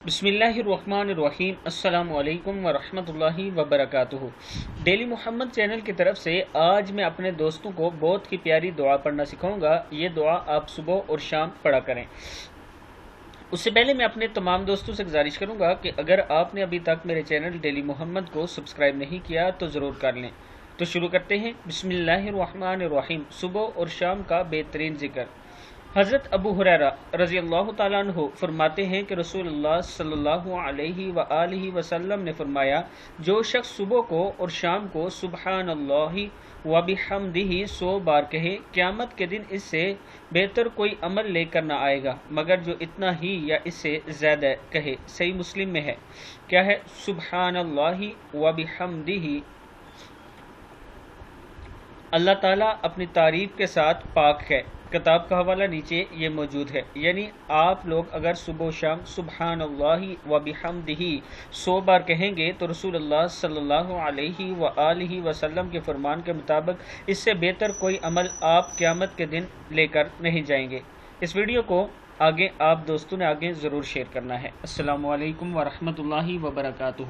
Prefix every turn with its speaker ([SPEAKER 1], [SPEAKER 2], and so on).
[SPEAKER 1] بسم اللہ الرحمن الرحیم۔ السلام علیکم ورحمۃ اللہ وبرکاتہ۔ ڈیلی محمد چینل کی طرف سے آج میں اپنے دوستوں کو بہت ہی پیاری دعا پڑھنا سکھاؤں گا۔ یہ دعا آپ صبح اور شام پڑھا کریں۔ اس سے پہلے میں اپنے تمام دوستوں سے گزارش کروں گا کہ اگر آپ نے ابھی تک میرے چینل ڈیلی محمد کو سبسکرائب نہیں کیا تو ضرور کر لیں۔ تو شروع کرتے ہیں۔ بسم اللہ الرحمن الرحیم۔ صبح اور شام کا بہترین ذکر۔ حضرت ابو ہریرہ رضی اللہ تعالیٰ عنہ فرماتے ہیں کہ رسول اللہ صلی اللہ علیہ وآلہ وسلم نے فرمایا، جو شخص صبح کو اور شام کو سبحان اللہ وبحمدہ 100 بار کہے، قیامت کے دن اس سے بہتر کوئی عمل لے کر نہ آئے گا مگر جو اتنا ہی یا اس سے زیادہ کہے۔ صحیح مسلم میں ہے۔ کیا ہے سبحان اللہ وبحمدہ؟ اللہ تعالیٰ اپنی تعریف کے ساتھ پاک ہے۔ کتاب کا حوالہ نیچے یہ موجود ہے۔ یعنی آپ لوگ اگر صبح و شام سبحان اللہ وبحمدہ 100 بار کہیں گے تو رسول اللہ صلی اللہ علیہ وآلہ وسلم کے فرمان کے مطابق اس سے بہتر کوئی عمل آپ قیامت کے دن لے کر نہیں جائیں گے۔ اس ویڈیو کو آگے آپ دوستوں نے ضرور شیئر کرنا ہے۔ السلام علیکم ورحمۃ اللہ وبرکاتہ۔